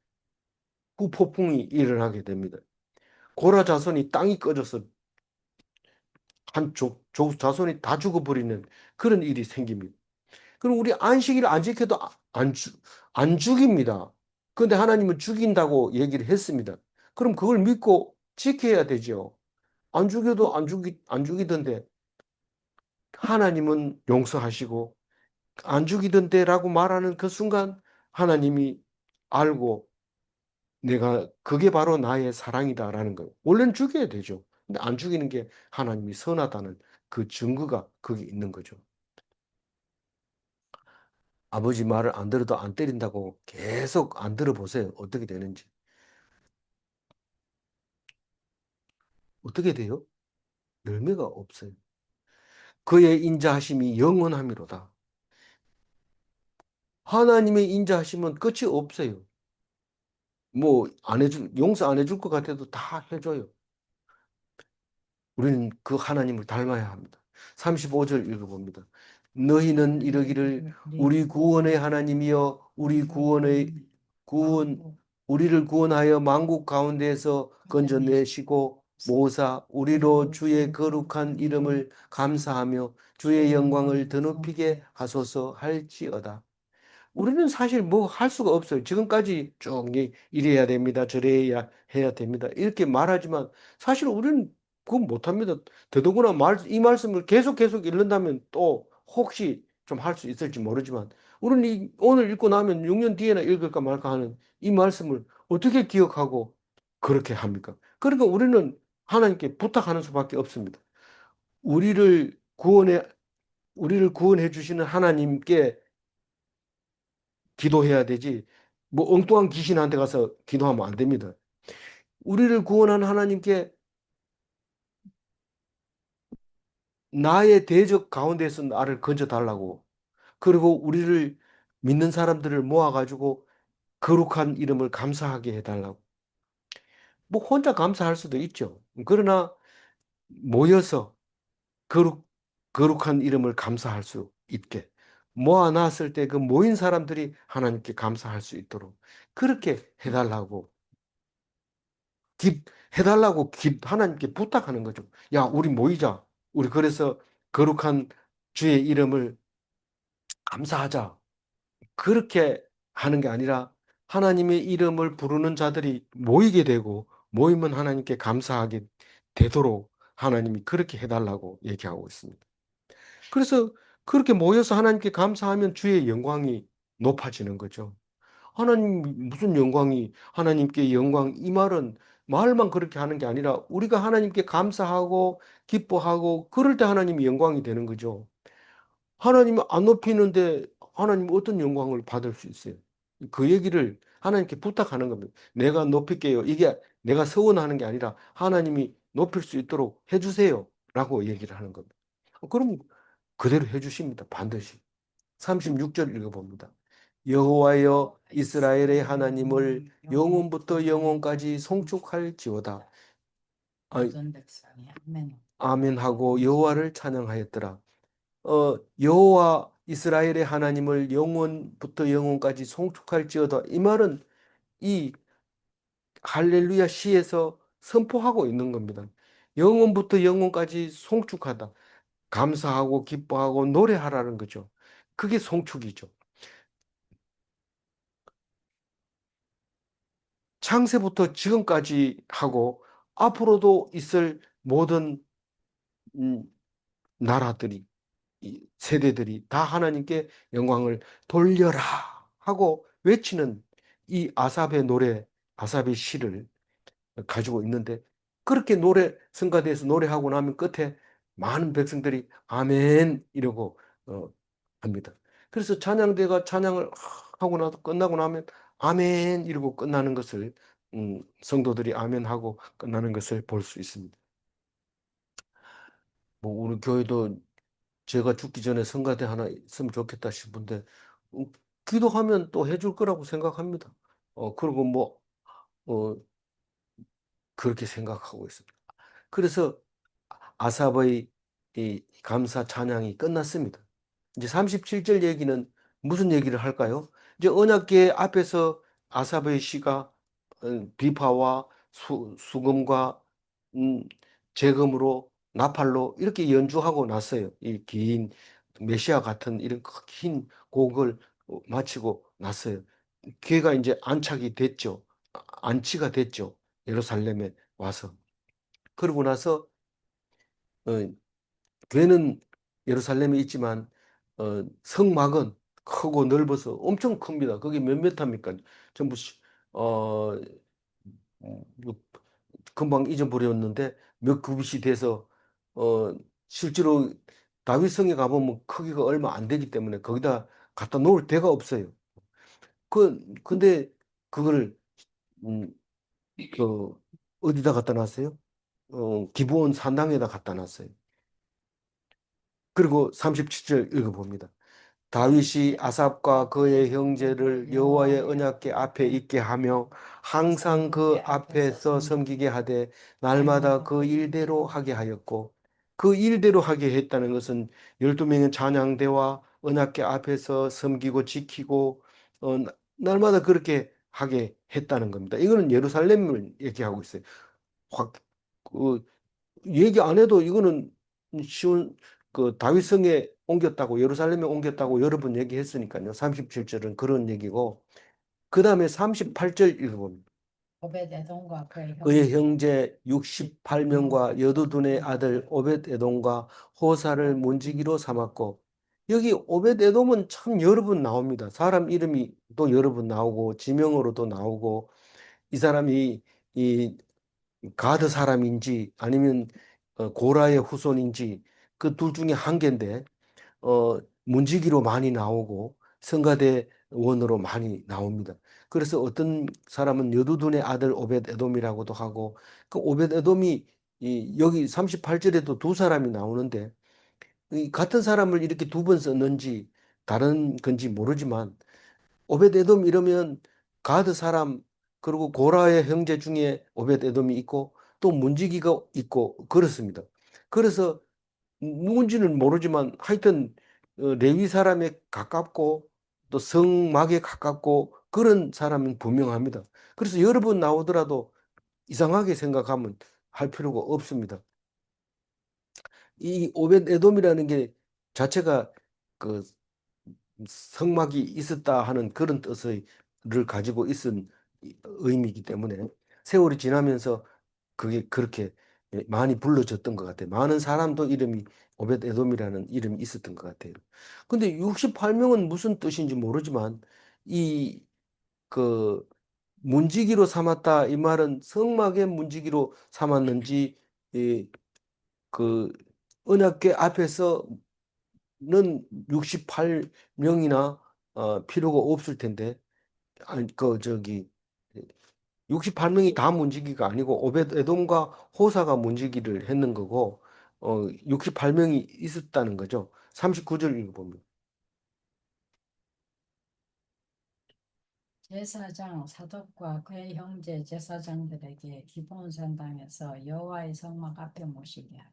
후폭풍이 일어나게 됩니다. 고라 자손이 땅이 꺼져서 자손이 다 죽어버리는 그런 일이 생깁니다. 그럼 우리 안식일 안 지켜도 안 죽입니다. 그런데 하나님은 죽인다고 얘기를 했습니다. 그럼 그걸 믿고 지켜야 되죠. 안 죽여도 안 죽이던데 하나님은 용서하시고 안 죽이던데라고 말하는 그 순간 하나님이 알고 내가 그게 바로 나의 사랑이다라는 거예요. 원래는 죽여야 되죠. 근데 안 죽이는 게 하나님이 선하다는 그 증거가 거기 있는 거죠. 아버지 말을 안 들어도 안 때린다고 계속 안 들어보세요. 어떻게 되는지. 어떻게 돼요? 열매가 없어요. 그의 인자하심이 영원함이로다. 하나님의 인자하심은 끝이 없어요. 뭐 용서 안 해줄 것 같아도 다 해줘요. 우리는 그 하나님을 닮아야 합니다. 35절 읽어봅니다. 너희는 이르기를 우리 구원의 하나님이여 구원 우리를 구원하여 만국 가운데에서 건져내시고 모사 우리로 주의 거룩한 이름을 감사하며 주의 영광을 드높이게 하소서 할지어다. 우리는 사실 뭐 할 수가 없어요. 지금까지 쭉 이래야 됩니다. 저래야 해야 됩니다. 이렇게 말하지만 사실 우리는 그건 못합니다. 더더구나 이 말씀을 계속 읽는다면 또 혹시 좀 할 수 있을지 모르지만 우리는 오늘 읽고 나면 6년 뒤에나 읽을까 말까 하는 이 말씀을 어떻게 기억하고 그렇게 합니까? 그러니까 우리는 하나님께 부탁하는 수밖에 없습니다. 우리를 구원해 우리를 구원해 주시는 하나님께 기도해야 되지. 뭐 엉뚱한 귀신한테 가서 기도하면 안 됩니다. 우리를 구원한 하나님께 나의 대적 가운데서 나를 건져달라고. 그리고 우리를 믿는 사람들을 모아가지고 거룩한 이름을 감사하게 해달라고. 뭐 혼자 감사할 수도 있죠. 그러나 모여서 거룩, 거룩한 이름을 감사할 수 있게 모아놨을 때 그 모인 사람들이 하나님께 감사할 수 있도록 그렇게 해달라고 해달라고 하나님께 부탁하는 거죠. 야, 우리 모이자. 우리 그래서 거룩한 주의 이름을 감사하자. 그렇게 하는 게 아니라 하나님의 이름을 부르는 자들이 모이게 되고 모이면 하나님께 감사하게 되도록 하나님이 그렇게 해달라고 얘기하고 있습니다. 그래서 그렇게 모여서 하나님께 감사하면 주의 영광이 높아지는 거죠. 하나님 무슨 영광이 하나님께 영광 이 말은 말만 그렇게 하는 게 아니라 우리가 하나님께 감사하고 기뻐하고 그럴 때 하나님이 영광이 되는 거죠. 하나님을 안 높이는데 하나님 어떤 영광을 받을 수 있어요? 그 얘기를 하나님께 부탁하는 겁니다. 내가 높일게요. 이게 내가 서원하는 게 아니라 하나님이 높일 수 있도록 해주세요. 라고 얘기를 하는 겁니다. 그럼 그대로 해주십니다. 반드시. 36절 읽어봅니다. 여호와여 이스라엘의 하나님을 영원부터 영원까지 송축할지어다. 아, 아멘하고 여호와를 찬양하였더라. 여호와 이스라엘의 하나님을 영원부터 영원까지 송축할지어다. 이 말은 이 할렐루야 시에서 선포하고 있는 겁니다. 영원부터 영원까지 송축하다. 감사하고 기뻐하고 노래하라는 거죠. 그게 송축이죠. 창세부터 지금까지 하고 앞으로도 있을 모든 음, 나라들이 이 세대들이 다 하나님께 영광을 돌려라 하고 외치는 이 아삽의 노래, 아삽의 시를 가지고 있는데 그렇게 노래 성가대에서 노래하고 나면 끝에 많은 백성들이 아멘 이러고 어, 합니다. 그래서 찬양대가 찬양을 하고 나서 끝나고 나면 아멘 이러고 끝나는 것을 성도들이 아멘 하고 끝나는 것을 볼 수 있습니다. 뭐 우리 교회도 제가 죽기 전에 성가대 하나 있으면 좋겠다 싶은데 어, 기도하면 또 해줄 거라고 생각합니다. 그리고 뭐 어, 그렇게 생각하고 있습니다. 그래서 아삽의 이 감사 찬양이 끝났습니다. 이제 37절 얘기는 무슨 얘기를 할까요? 이제 언약궤 앞에서 아삽의 시가 비파와 수금과 음, 재금으로 나팔로 이렇게 연주하고 났어요. 이 긴 메시아 같은 이런 긴 곡을 마치고 났어요. 걔가 이제 안착이 됐죠. 안치가 됐죠. 예루살렘에 와서. 그러고 나서 어, 교회는 예루살렘에 있지만 성막은 크고 넓어서 엄청 큽니다. 그게 몇 미터입니까? 전부 어, 뭐, 금방 잊어버렸는데 몇 규빗이 돼서 어, 실제로 다윗성에 가보면 크기가 얼마 안 되기 때문에 거기다 갖다 놓을 데가 없어요. 근데 그걸 음, 그 어디다 갖다 놨어요? 기브온 산당에다 갖다 놨어요. 그리고 37절 읽어봅니다. 다윗이 아삽과 그의 형제를 여호와의 언약궤 앞에 있게 하며 항상 그 앞에서 섬기게 하되 날마다 그 일대로 하게 하였고 그 일대로 하게 했다는 것은 12명의 찬양대와 언약궤 앞에서 섬기고 지키고 날마다 그렇게 하게 했다는 겁니다. 이거는 예루살렘을 얘기하고 있어요. 확, 그, 얘기 안 해도 이거는 쉬운 그 다윗성에 옮겼다고 예루살렘에 옮겼다고 여러 번 얘기했으니까요. 37절은 그런 얘기고 그다음에 38절 읽어봅니다. 오벳에돔과 그의 형제 68명과 여두둔의 아들 오벳에돔과 호사를 문지기로 삼았고 여기 오벳에돔은 참 여러 번 나옵니다. 사람 이름이 또 여러 번 나오고 지명으로도 나오고 이 사람이 이 가드 사람인지 아니면 고라의 후손인지 그 둘 중에 한 개인데 문지기로 많이 나오고 성가대 원으로 많이 나옵니다. 그래서 어떤 사람은 여두둔의 아들 오벳 에돔이라고도 하고 그 오벳 에돔이 이 여기 38절에도 두 사람이 나오는데 이 같은 사람을 이렇게 두 번 썼는지 다른 건지 모르지만 오벳 에돔 이러면 가드 사람 그리고 고라의 형제 중에 오벳 에돔이 있고 또 문지기가 있고 그렇습니다. 그래서 누군지는 모르지만 하여튼 레위 사람에 가깝고 또 성막에 가깝고 그런 사람은 분명합니다. 그래서 여러 번 나오더라도 이상하게 생각하면 할 필요가 없습니다. 이 오벳 에돔이라는 게 자체가 그 성막이 있었다 하는 그런 뜻을 가지고 있은 의미이기 때문에 세월이 지나면서 그게 그렇게 많이 불러졌던 것 같아요. 많은 사람도 이름이 오벳 에돔이라는 이름이 있었던 것 같아요. 근데 68명은 무슨 뜻인지 모르지만 이 그 문지기로 삼았다 이 말은 성막의 문지기로 삼았는지 이 그 언약궤 앞에서는 68명이나 필요가 없을 텐데 아니 그 저기 68명이 다 문지기가 아니고 오벳 에돔과 호사가 문지기를 했는 거고 68명이 있었다는 거죠. 39절 읽어보면. 제사장 사독과 그의 형제 제사장들에게 기본 산당에서 여호와의 성막 앞에 모시게 하라.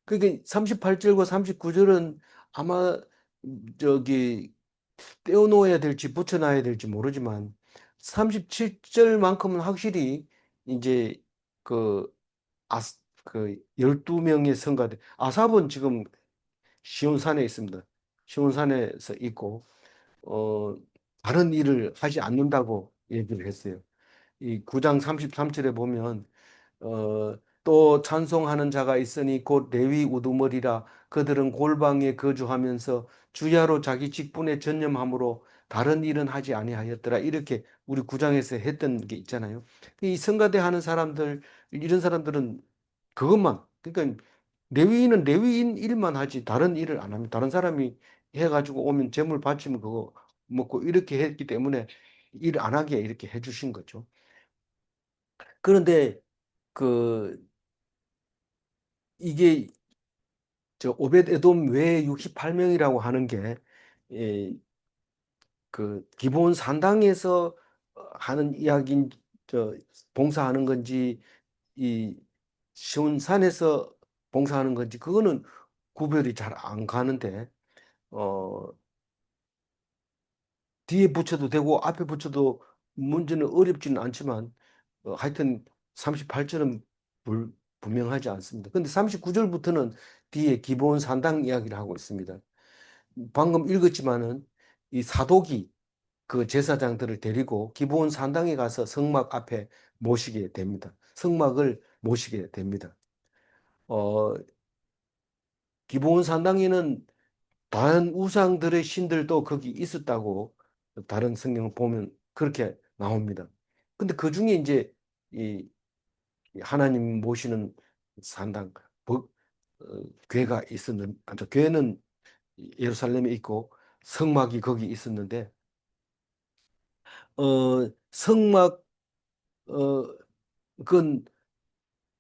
그게 38절과 39절은 아마 저기 떼어놓아야 될지 붙여놔야 될지 모르지만 37절만큼은 확실히 이제 그 그 12명의 성가대 아삽은 지금 시온산에 있습니다. 시온산에서 있고 어 다른 일을 하지 않는다고 얘기를 했어요. 이 9장 33절에 보면 어, 또 찬송하는 자가 있으니 곧 레위 우두머리라 그들은 골방에 거주하면서 주야로 자기 직분에 전념함으로 다른 일은 하지 아니하였더라. 이렇게 우리 구장에서 했던 게 있잖아요. 이 성가대 하는 사람들 이런 사람들은 그것만 그러니까 레위인은 레위인 일만 하지 다른 일을 안 합니다. 다른 사람이 해가지고 오면 재물 바치면 그거 먹고 이렇게 했기 때문에 일 안 하게 이렇게 해주신 거죠. 그런데 그 이게 저 오벳 에돔 외에 68명이라고 하는 게 그 기본 산당에서 하는 이야기인 저 봉사하는 건지 이 시온산에서 봉사하는 건지 그거는 구별이 잘 안 가는데 어 뒤에 붙여도 되고 앞에 붙여도 문제는 어렵지는 않지만 하여튼 38절은 분명하지 않습니다. 근데 39절부터는 뒤에 기본 산당 이야기를 하고 있습니다. 방금 읽었지만은 이 사독이 그 제사장들을 데리고 기본 산당에 가서 성막 앞에 모시게 됩니다. 성막을 모시게 됩니다. 어, 기본 산당에는 다른 우상들의 신들도 거기 있었다고 다른 성경을 보면 그렇게 나옵니다. 근데 그 중에 이제 이 하나님 모시는 산당, 어, 교회가 있었는, 저 교회는 예루살렘에 있고 성막이 거기 있었는데, 성막, 어, 그건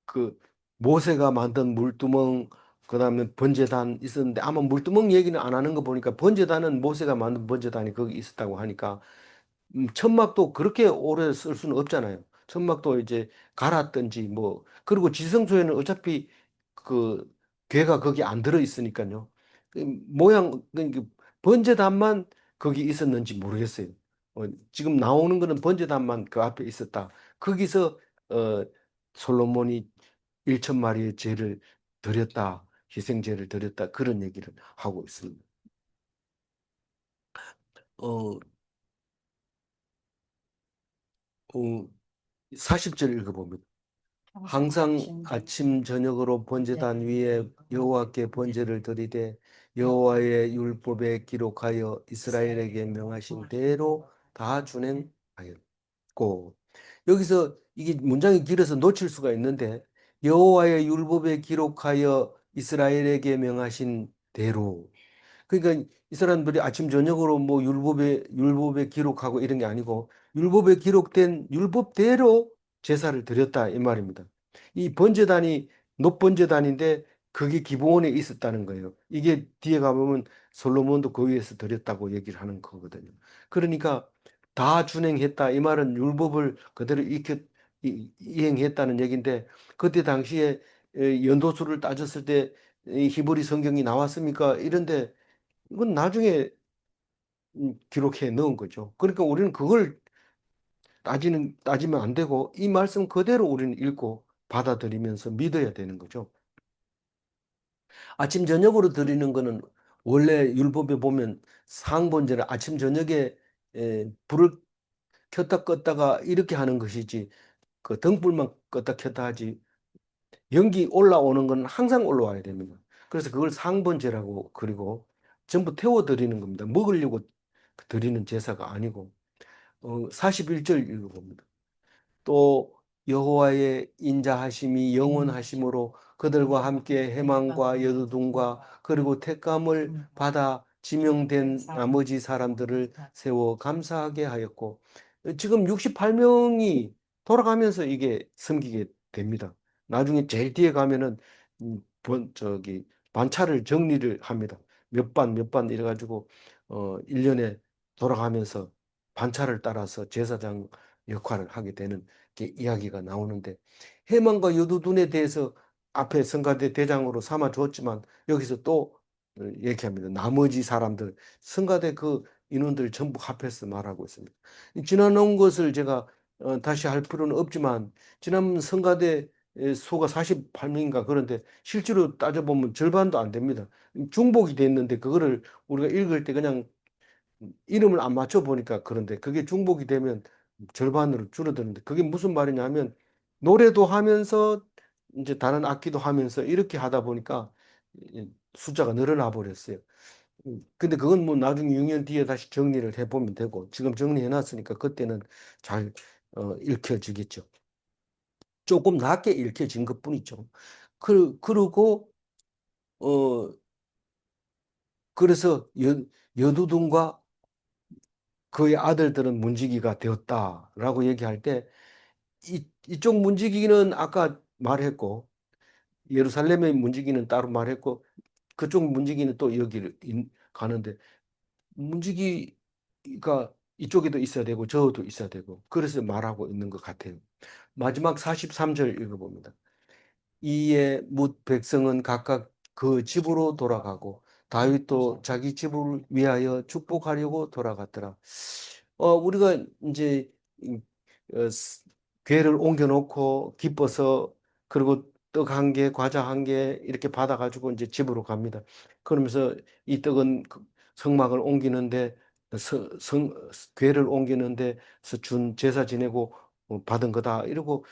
그 모세가 만든 물두멍, 그다음에 번제단 있었는데 아마 물두멍 얘기는 안 하는 거 보니까 번제단은 모세가 만든 번제단이 거기 있었다고 하니까 천막도 그렇게 오래 쓸 수는 없잖아요. 천막도 이제 갈았든지 뭐 그리고 지성소에는 어차피 그 괴가 거기 안 들어 있으니까요. 그 모양 그 번제단만 거기 있었는지 모르겠어요. 지금 나오는 거는 번제단만 그 앞에 있었다. 거기서 어, 솔로몬이 1천 마리의 죄를 드렸다. 희생제를 드렸다. 그런 얘기를 하고 있습니다. 어, 어, 40절 읽어봅니다. 항상 항상 아침 아침 저녁으로 번제단 번제를 위에 여호와께 여호와께 번제를 번제를 드리되 여호와의 여호와의 율법에 기록하여 이스라엘에게 이스라엘에게 명하신 명하신 대로 대로 다 다 준행하였고 여기서 이게 문장이 길어서 놓칠 수가 있는데 여호와의 율법에 기록하여 이스라엘에게 명하신 대로 그러니까 이 사람들이 아침 저녁으로 뭐 율법에 기록하고 이런 게 아니고 율법에 기록된 율법대로 제사를 드렸다 이 말입니다. 이 번제단이 높번제단인데 그게 기본에 있었다는 거예요. 이게 뒤에 가보면 솔로몬도 그 위에서 드렸다고 얘기를 하는 거거든요. 그러니까 다 준행했다 이 말은 율법을 그대로 이행했다는 얘기인데 그때 당시에 연도수를 따졌을 때 이 히브리 성경이 나왔습니까? 이런데 이건 나중에 기록해 넣은 거죠. 그러니까 우리는 그걸 따지면 안 되고 이 말씀 그대로 우리는 읽고 받아들이면서 믿어야 되는 거죠. 아침 저녁으로 드리는 거는 원래 율법에 보면 상번제를 아침 저녁에 불을 켰다 껐다가 이렇게 하는 것이지 그 등불만 껐다 켰다 하지 연기 올라오는 건 항상 올라와야 됩니다. 그래서 그걸 상번제라고 그리고 전부 태워 드리는 겁니다. 먹으려고 드리는 제사가 아니고 41절 읽어봅니다. 또 여호와의 인자하심이 영원하심으로 그들과 함께 해망과 여두둔과 그리고 택감을 받아 지명된 나머지 사람들을 세워 감사하게 하였고 지금 68명이 돌아가면서 이게 섬기게 됩니다. 나중에 제일 뒤에 가면은 저기 반차를 정리를 합니다. 몇 반 몇 반 이래가지고 1년에 돌아가면서 반차를 따라서 제사장 역할을 하게 되는 이렇게 이야기가 나오는데 해만과 여두둔에 대해서 앞에 성가대 대장으로 삼아 주었지만 여기서 또 얘기합니다. 나머지 사람들 성가대 그 인원들 전부 합해서 말하고 있습니다. 지나온 것을 제가 다시 할 필요는 없지만 지난 성가대 수가 48명인가 그런데 실제로 따져보면 절반도 안 됩니다. 중복이 됐는데 그거를 우리가 읽을 때 그냥 이름을 안 맞춰 보니까 그런데 그게 중복이 되면 절반으로 줄어드는데 그게 무슨 말이냐면 노래도 하면서 이제 다른 악기도 하면서 이렇게 하다 보니까 숫자가 늘어나 버렸어요. 근데 그건 뭐 나중에 6년 뒤에 다시 정리를 해보면 되고 지금 정리해 놨으니까 그때는 잘 읽혀지겠죠. 조금 낮게 읽혀진 것뿐이죠. 그리고 어 그래서 여두둔과 그의 아들들은 문지기가 되었다라고 얘기할 때 이쪽 문지기는 아까 말했고 예루살렘의 문지기는 따로 말했고 그쪽 문지기는 또 여기를 가는데 문지기가 이쪽에도 있어야 되고 저도 있어야 되고 그래서 말하고 있는 것 같아요. 마지막 43절 읽어봅니다. 이에 뭇 백성은 각각 그 집으로 돌아가고 다윗도 자기 집을 위하여 축복하려고 돌아갔더라. 우리가 이제 이, 궤를 옮겨놓고 기뻐서 그리고 떡 한 개, 과자 한 개 이렇게 받아가지고 이제 집으로 갑니다. 그러면서 이 떡은 성막을 옮기는데 궤를 옮기는데서 준 제사 지내고 받은 거다 이러고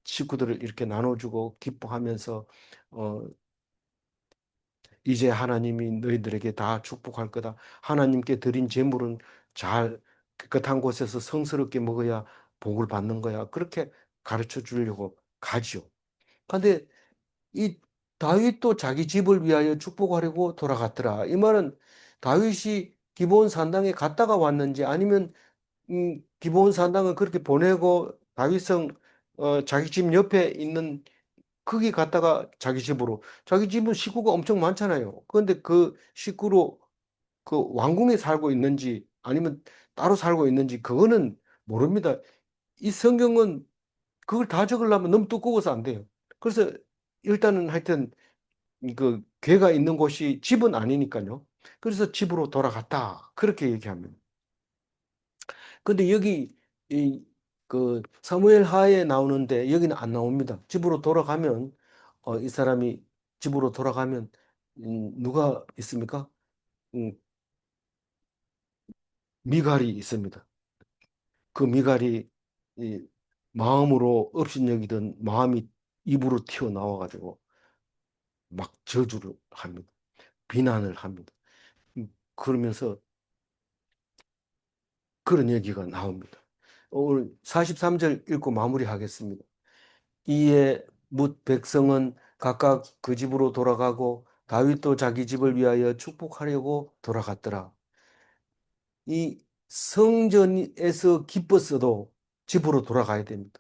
식구들을 이렇게 나눠주고 기뻐하면서 어, 이제 하나님이 너희들에게 다 축복할 거다. 하나님께 드린 제물은 잘 깨끗한 곳에서 성스럽게 먹어야 복을 받는 거야. 그렇게 가르쳐 주려고 가지요. 근데 이 다윗도 자기 집을 위하여 축복하려고 돌아갔더라. 이 말은 다윗이 기브온 산당에 갔다가 왔는지 아니면 기브온 산당은 그렇게 보내고 다윗성 자기 집 옆에 있는 거기 갔다가 자기 집으로 자기 집은 식구가 엄청 많잖아요. 그런데 그 식구로 그 왕궁에 살고 있는지 아니면 따로 살고 있는지 그거는 모릅니다. 이 성경은 그걸 다 적으려면 너무 두꺼워서 안 돼요. 그래서 일단은 하여튼 그 괴가 있는 곳이 집은 아니니까요. 그래서 집으로 돌아갔다. 그렇게 얘기합니다. 근데 여기 이 그 사무엘 하에 나오는데 여기는 안 나옵니다. 집으로 돌아가면 이 사람이 집으로 돌아가면 누가 있습니까? 음, 미갈이 있습니다. 그 미갈이 이 마음으로 업신여기던 마음이 입으로 튀어나와 가지고 막 저주를 합니다. 비난을 합니다. 그러면서 그런 얘기가 나옵니다. 오늘 43절 읽고 마무리하겠습니다. 이에 뭇 백성은 각각 그 집으로 돌아가고 다윗도 자기 집을 위하여 축복하려고 돌아갔더라. 이 성전에서 기뻤어도 집으로 돌아가야 됩니다.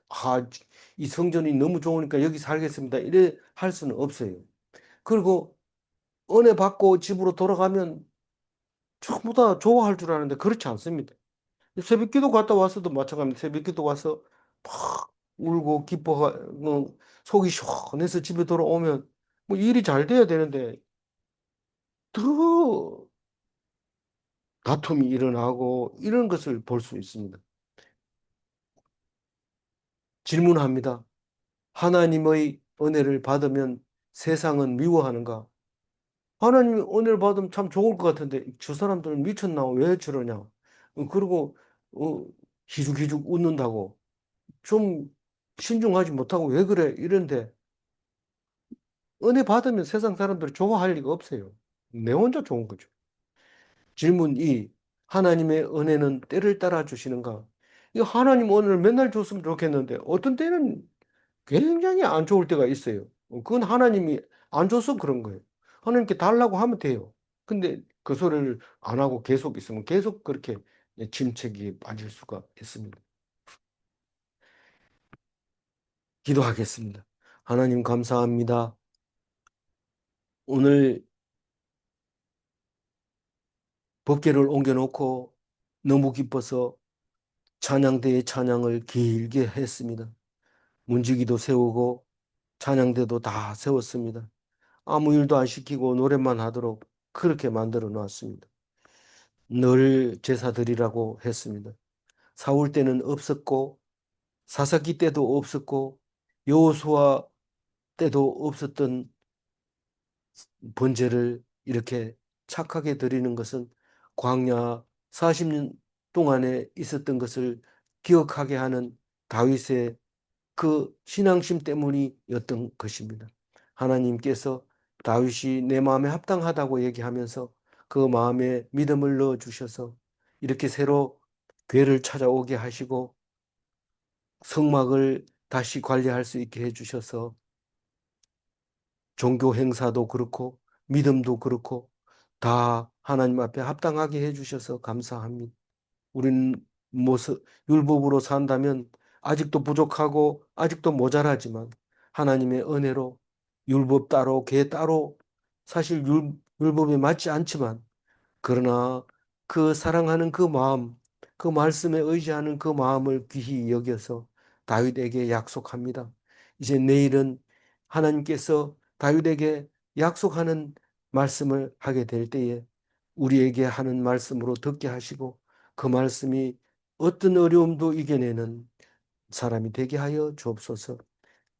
이 성전이 너무 좋으니까 여기 살겠습니다. 이래 할 수는 없어요. 그리고 은혜 받고 집으로 돌아가면 전부 다 좋아할 줄 아는데 그렇지 않습니다. 새벽기도 갔다 와서도 마찬가지입니다. 새벽기도 와서 막 울고 속이 시원해서 집에 돌아오면 뭐 일이 잘 돼야 되는데 더 다툼이 일어나고 이런 것을 볼 수 있습니다. 질문합니다. 하나님의 은혜를 받으면 세상은 미워하는가? 하나님의 은혜를 받으면 참 좋을 것 같은데 저 사람들은 미쳤나? 왜 저러냐? 그리고 희죽희죽 웃는다고 좀 신중하지 못하고 왜 그래? 이런데 은혜 받으면 세상 사람들이 좋아할 리가 없어요. 내 혼자 좋은 거죠. 질문 2. 하나님의 은혜는 때를 따라 주시는가? 이 하나님 오늘 맨날 줬으면 좋겠는데 어떤 때는 굉장히 안 좋을 때가 있어요. 그건 하나님이 안 줘서 그런 거예요. 하나님께 달라고 하면 돼요. 근데 그 소리를 안 하고 계속 있으면 계속 그렇게 침체기에 빠질 수가 있습니다. 기도하겠습니다. 하나님 감사합니다. 오늘 법궤를 옮겨놓고 너무 기뻐서 찬양대의 찬양을 길게 했습니다. 문지기도 세우고 찬양대도 다 세웠습니다. 아무 일도 안 시키고 노래만 하도록 그렇게 만들어 놨습니다. 늘 제사 드리라고 했습니다. 사울 때는 없었고 사사기 때도 없었고 여호수아 때도 없었던 번제를 이렇게 착하게 드리는 것은 광야 40년 동안에 있었던 것을 기억하게 하는 다윗의 그 신앙심 때문이었던 것입니다. 하나님께서 다윗이 내 마음에 합당하다고 얘기하면서 그 마음에 믿음을 넣어 주셔서 이렇게 새로 궤를 찾아오게 하시고 성막을 다시 관리할 수 있게 해주셔서 종교 행사도 그렇고 믿음도 그렇고 다 하나님 앞에 합당하게 해주셔서 감사합니다. 우리는 모습 율법으로 산다면 아직도 부족하고 아직도 모자라지만 하나님의 은혜로 율법 따로 계 따로 사실 율법에 맞지 않지만 그러나 그 사랑하는 그 마음, 그 말씀에 의지하는 그 마음을 귀히 여겨서 다윗에게 약속합니다. 이제 내일은 하나님께서 다윗에게 약속하는 말씀을 하게 될 때에 우리에게 하는 말씀으로 듣게 하시고 그 말씀이 어떤 어려움도 이겨내는 사람이 되게 하여 주옵소서.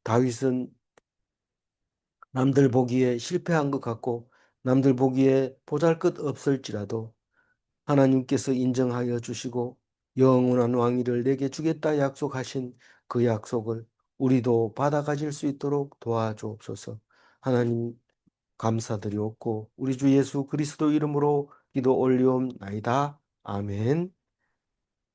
다윗은 남들 보기에 실패한 것 같고 남들 보기에 보잘것없을지라도 하나님께서 인정하여 주시고 영원한 왕위를 내게 주겠다 약속하신 그 약속을 우리도 받아 가질 수 있도록 도와주옵소서. 하나님 감사드리옵고 우리 주 예수 그리스도 이름으로 기도 올리옵나이다. 아멘.